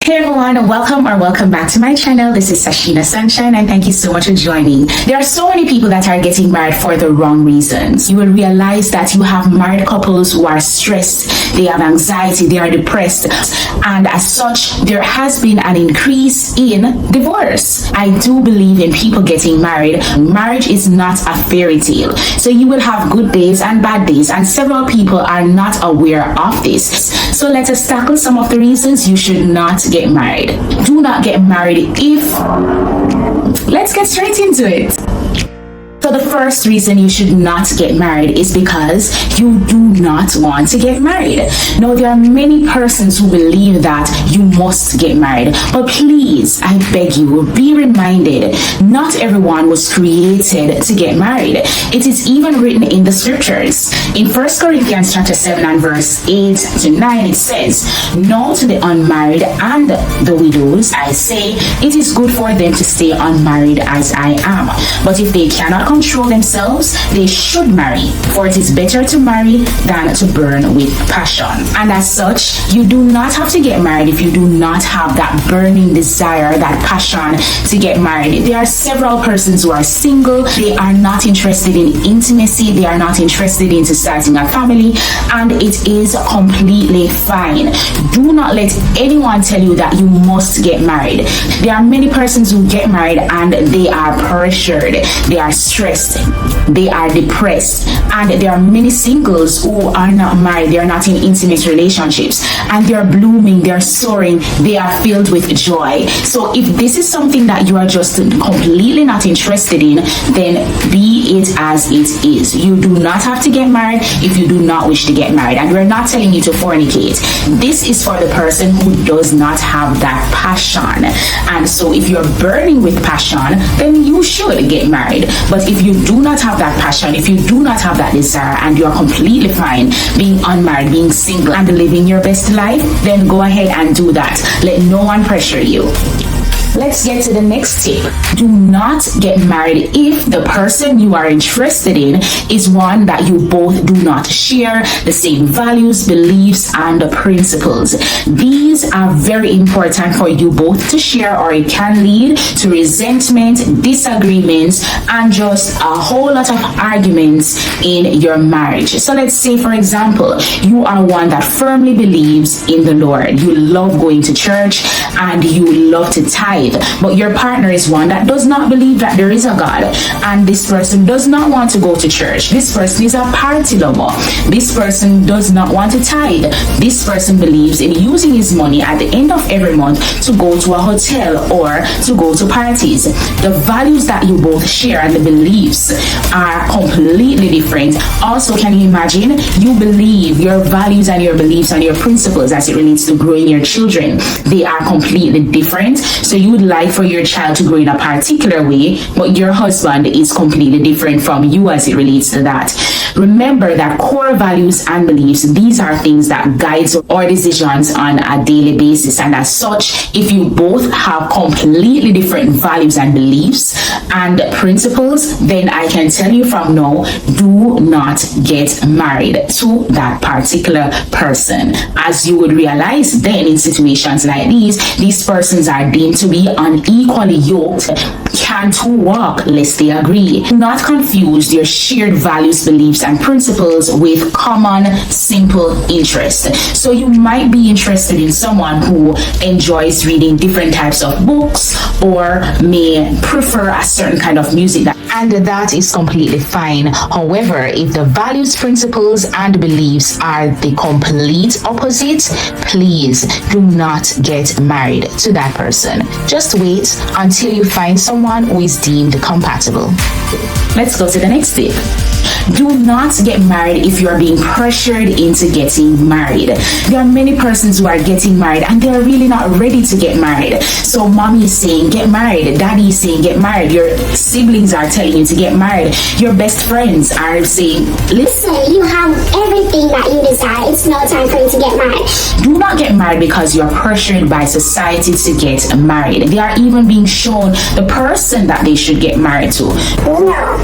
Hey everyone, welcome back to my channel. This is Sasheena Sunshine and thank you so much for joining. There are so many people that are getting married for the wrong reasons. You will realize that you have married couples who are stressed, they have anxiety, they are depressed, and as such, there has been an increase in divorce. I do believe in people getting married. Marriage is not a fairy tale. So you will have good days and bad days, and several people are not aware of this. So let us tackle some of the reasons you should not get married. Do not get married let's get straight into it. So the first reason you should not get married is because you do not want to get married. Now, there are many persons who believe that you must get married, but please, I beg you, be reminded, not everyone was created to get married. It is even written in the scriptures. In 1 Corinthians chapter 7 and verse 8 to 9, it says, "Now to the unmarried and the widows, I say, it is good for them to stay unmarried as I am. But if they cannot control themselves, they should marry, for it is better to marry than to burn with passion." And as such, you do not have to get married if you do not have that burning desire, that passion to get married. There are several persons who are single, they are not interested in intimacy, they are not interested in starting a family, and it is completely fine. Do not let anyone tell you that you must get married. There are many persons who get married and they are pressured, they are stressed, they are depressed, and there are many singles who are not married, they are not in intimate relationships, and they are blooming, they are soaring, they are filled with joy. So if this is something that you are just completely not interested in, then be it as it is. You do not have to get married if you do not wish to get married, and we're not telling you to fornicate. This is for the person who does not have that passion. And so if you're burning with passion, then you should get married. But if you do not have that passion, if you do not have that desire, and you are completely fine being unmarried, being single, and living your best life, then go ahead and do that. Let no one pressure you. Let's get to the next tip. Do not get married if the person you are interested in is one that you both do not share the same values, beliefs, and principles. These are very important for you both to share, or it can lead to resentment, disagreements, and just a whole lot of arguments in your marriage. So let's say, for example, you are one that firmly believes in the Lord. You love going to church and you love to tithe. But your partner is one that does not believe that there is a God, and this person does not want to go to church. This person is a party lover. This person does not want to tithe. This person believes in using his money at the end of every month to go to a hotel or to go to parties. The values that you both share and the beliefs are completely different. Also, can you imagine, you believe your values and your beliefs and your principles as it relates to growing your children, they are completely different. So you would like for your child to grow in a particular way, but your husband is completely different from you as it relates to that. Remember that core values and beliefs, these are things that guides our decisions on a daily basis, and as such, if you both have completely different values and beliefs and principles, then I can tell you from now, do not get married to that particular person. As you would realize then, in situations like these persons are deemed to be unequally yoked. Can two walk lest they agree? Do not confuse your shared values, beliefs, and principles with common, simple interest. So you might be interested in someone who enjoys reading different types of books, or may prefer a certain kind of music, and that is completely fine. However, if the values, principles, and beliefs are the complete opposite, please do not get married to that person. Just wait until you find someone who is deemed compatible. Let's go to the next tip. Do not get married if you are being pressured into getting married. There are many persons who are getting married and they are really not ready to get married. So mommy is saying get married, daddy is saying get married, your siblings are telling you to get married, your best friends are saying, listen, you have everything that you desire, it's no time for you to get married. Do not get married because you are pressured by society to get married. They are even being shown the person that they should get married to. No,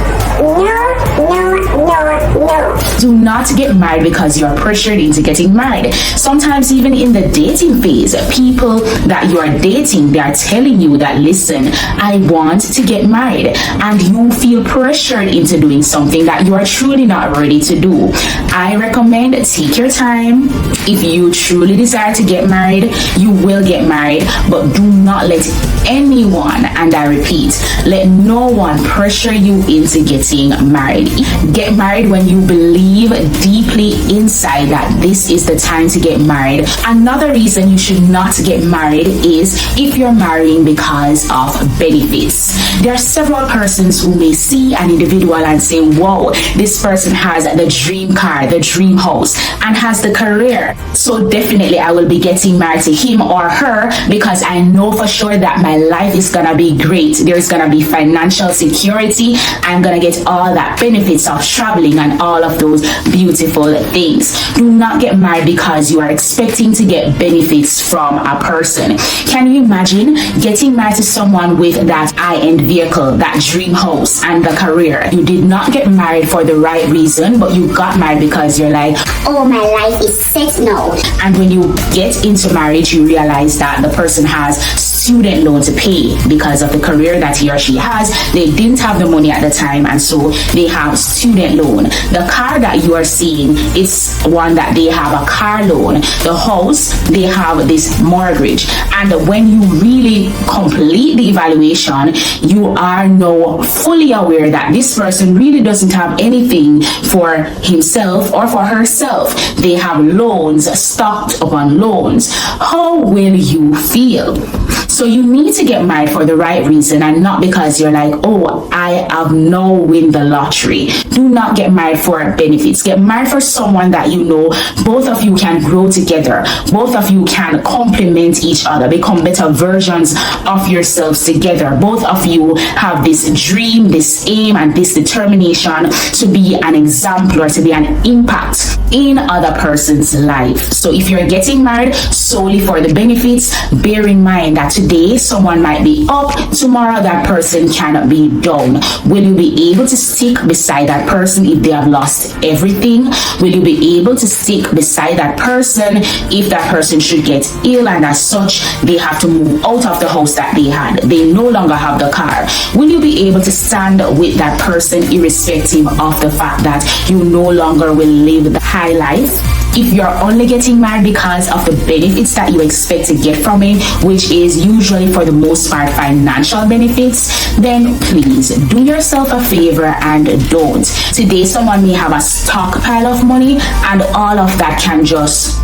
No. Do not get married because you're pressured into getting married. Sometimes even in the dating phase, people that you are dating, they are telling you that, listen, I want to get married, and you feel pressured into doing something that you are truly not ready to do. I recommend take your time. If you truly desire to get married, you will get married, but do not let anyone, and I repeat, let no one pressure you into getting married. Get married when you believe deeply inside that this is the time to get married. Another reason you should not get married is if you're marrying because of benefits. There are several persons who may see an individual and say, whoa, this person has the dream car, the dream house, and has the career, so definitely I will be getting married to him or her because I know for sure that my life is gonna be great. There's gonna be financial security. I'm gonna get all that benefits of traveling and all of those beautiful things. Do not get married because you are expecting to get benefits from a person. Can you imagine getting married to someone with that high-end vehicle, that dream house, and the career? You did not get married for the right reason, but you got married because you're like, oh, my life is set now. And when you get into marriage, you realize that the person has student loan to pay because of the career that he or she has. They didn't have the money at the time, and so they have student loan. The car that you are seeing is one that they have a car loan. The house, they have this mortgage. And when you really complete the evaluation, you are now fully aware that this person really doesn't have anything for himself or for herself. They have loans stocked upon loans. How will you feel? So you need to get married for the right reason and not because you're like, oh, I have now win the lottery. Do not get married for benefits. Get married for someone that you know both of you can grow together. Both of you can complement each other, become better versions of yourselves together. Both of you have this dream, this aim, and this determination to be an example or to be an impact in other person's life. So if you're getting married solely for the benefits, bear in mind that today someone might be up, tomorrow that person cannot be down. Will you be able to stick beside that person if they have lost everything? Will you be able to stick beside that person if that person should get ill and as such they have to move out of the house that they had? They no longer have the car. Will you be able to stand with that person irrespective of the fact that you no longer will live the high life? If you're only getting married because of the benefits that you expect to get from it, which is usually for the most part financial benefits, then please do yourself a favor and don't. Today someone may have a stockpile of money and all of that can just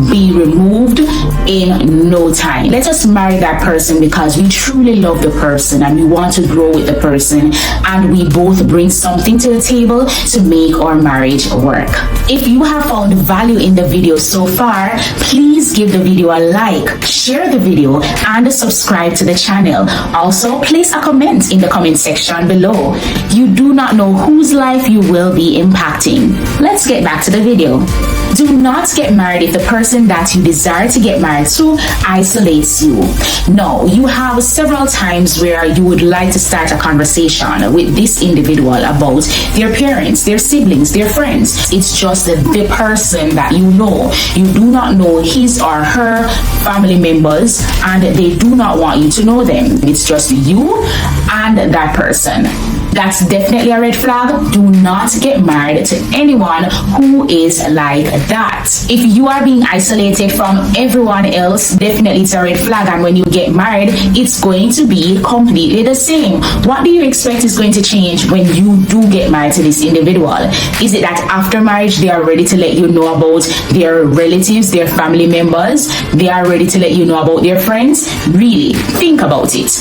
be removed in no time. Let us marry that person because we truly love the person and we want to grow with the person, and we both bring something to the table to make our marriage work. If you have found value in the video so far, please give the video a like, share the video, and subscribe to the channel. Also, place a comment in the comment section below. You do not know whose life you will be impacting. Let's get back to the video. Do not get married if the person that you desire to get married to isolates you. No, you have several times where you would like to start a conversation with this individual about their parents, their siblings, their friends. It's just the person that you know. You do not know his or her family members, and they do not want you to know them. It's just you and that person. That's definitely a red flag. Do not get married to anyone who is like that. If you are being isolated from everyone else, definitely it's a red flag. And when you get married, it's going to be completely the same. What do you expect is going to change when you do get married to this individual? Is it that after marriage, they are ready to let you know about their relatives, their family members? They are ready to let you know about their friends? Really, think about it.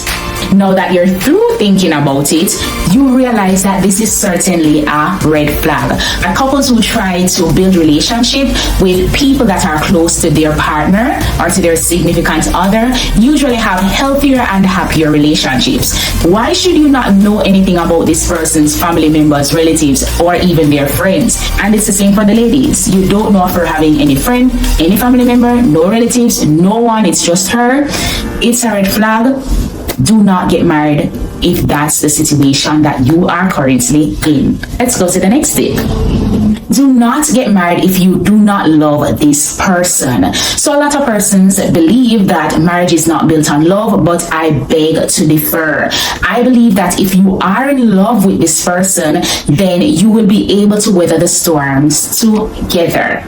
Now that you're through thinking about it, you realize that this is certainly a red flag. And couples who try to build relationship with people that are close to their partner or to their significant other usually have healthier and happier relationships. Why should you not know anything about this person's family members, relatives, or even their friends? And it's the same for the ladies. You don't know of her having any friend, any family member, no relatives, no one. It's just her. It's a red flag. Do not get married if that's the situation that you are currently in. Let's go to the next tip. Do not get married if you do not love this person. So a lot of persons believe that marriage is not built on love, but I beg to differ. I believe that if you are in love with this person, then you will be able to weather the storms together.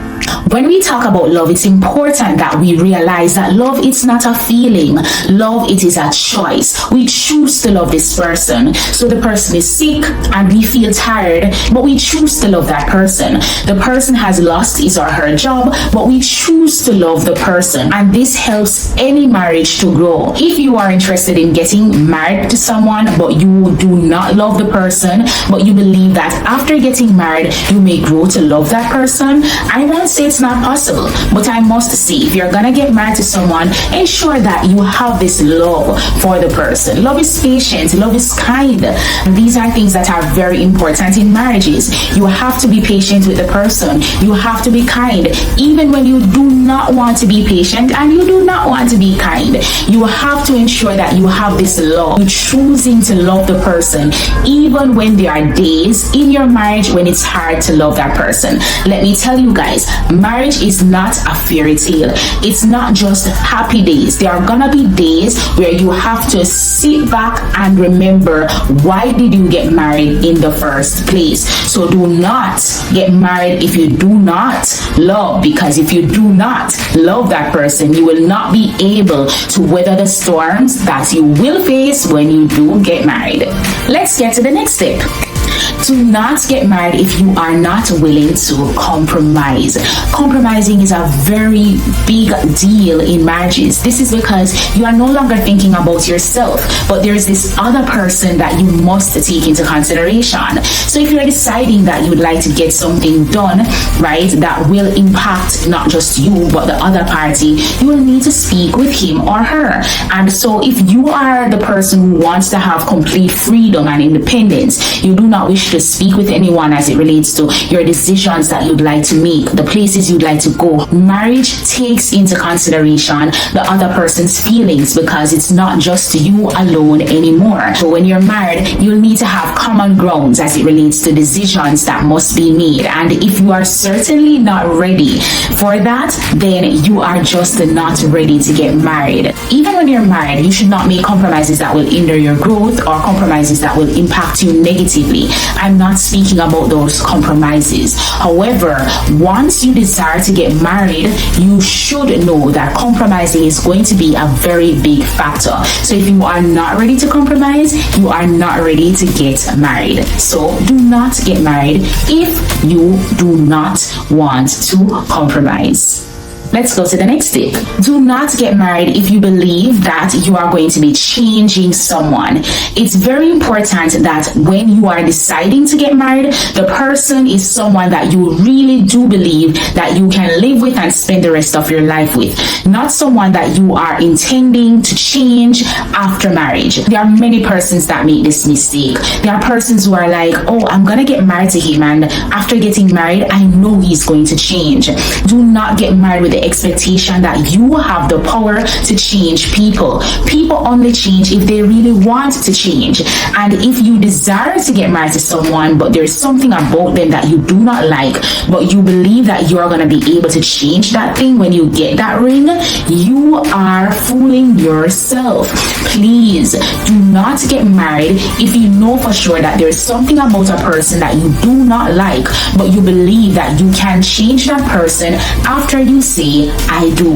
When we talk about love, it's important that we realize that love is not a feeling. Love, it is a choice. We choose to love this person. So the person is sick and we feel tired, but we choose to love that person. The person has lost his or her job, but we choose to love the person. And this helps any marriage to grow. If you are interested in getting married to someone, but you do not love the person, but you believe that after getting married, you may grow to love that person, I won't say it's not possible, but I must say, if you're gonna get married to someone, ensure that you have this love for the person. Love is patient, love is kind. These are things that are very important in marriages. You have to be patient with the person. You have to be kind, even when you do not want to be patient and you do not want to be kind. You have to ensure that you have this love. You're choosing to love the person, even when there are days in your marriage when it's hard to love that person. Let me tell you guys, marriage is not a fairy tale. It's not just happy days. There are gonna be days where you have to sit back and remember, why did you get married in the first place? So do not get married if you do not love, because if you do not love that person, you will not be able to weather the storms that you will face when you do get married. Let's get to the next step. Do not get married if you are not willing to compromise. Compromising is a very big deal in marriages. This is because you are no longer thinking about yourself, but there's this other person that you must take into consideration. So if you're deciding that you would like to get something done, right, that will impact not just you, but the other party, you will need to speak with him or her. And so if you are the person who wants to have complete freedom and independence, you do not wish to speak with anyone as it relates to your decisions that you'd like to make, the places you'd like to go. Marriage takes into consideration the other person's feelings, because it's not just you alone anymore. So when you're married, you'll need to have common grounds as it relates to decisions that must be made. And if you are certainly not ready for that, then you are just not ready to get married. Even when you're married, you should not make compromises that will hinder your growth or compromises that will impact you negatively. I'm not speaking about those compromises. However, once you desire to get married, you should know that compromising is going to be a very big factor. So if you are not ready to compromise, you are not ready to get married. So do not get married if you do not want to compromise. Let's go to the next tip. Do not get married if you believe that you are going to be changing someone. It's very important that when you are deciding to get married, the person is someone that you really do believe that you can live with and spend the rest of your life with, not someone that you are intending to change after marriage. There are many persons that make this mistake. There are persons who are like, oh, I'm gonna get married to him, and after getting married, I know he's going to change. Do not get married with the expectation that you have the power to change people. People only change if they really want to change. And if you desire to get married to someone, but there's something about them that you do not like, but you believe that you're going to be able to change that thing when you get that ring, you are fooling yourself. Please do not get married if you know for sure that there's something about a person that you do not like, but you believe that you can change that person after you say, I do.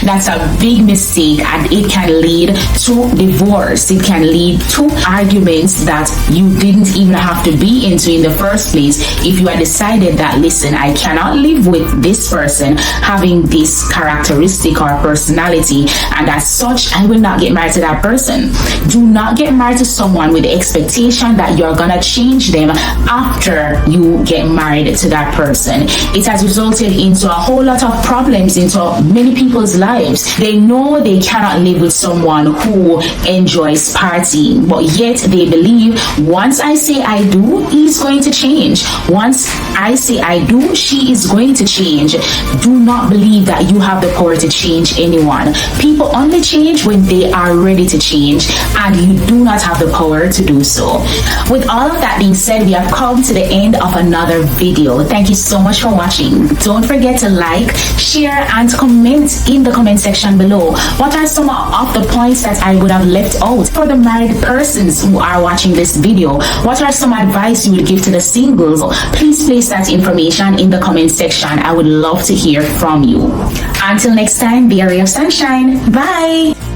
That's a big mistake, and it can lead to divorce. It can lead to arguments that you didn't even have to be into in the first place if you had decided that, listen, I cannot live with this person having this characteristic or personality, and as such, I will not get married to that person. Do not get married to someone with the expectation that you're gonna change them after you get married to that person. It has resulted into a whole lot of problems into many people's lives. lives. They know they cannot live with someone who enjoys partying, but yet they believe once I say I do, he's going to change. Once I say I do, she is going to change. Do not believe that you have the power to change anyone. People only change when they are ready to change, and you do not have the power to do so. With all of that being said, we have come to the end of another video. Thank you so much for watching. Don't forget to like, share, and comment in the comment section below. What are some of the points that I would have left out for the married persons who are watching this video? What are some advice you would give to the singles? Please place that information in the comment section. I would love to hear from you. Until next time, be a ray of sunshine. Bye.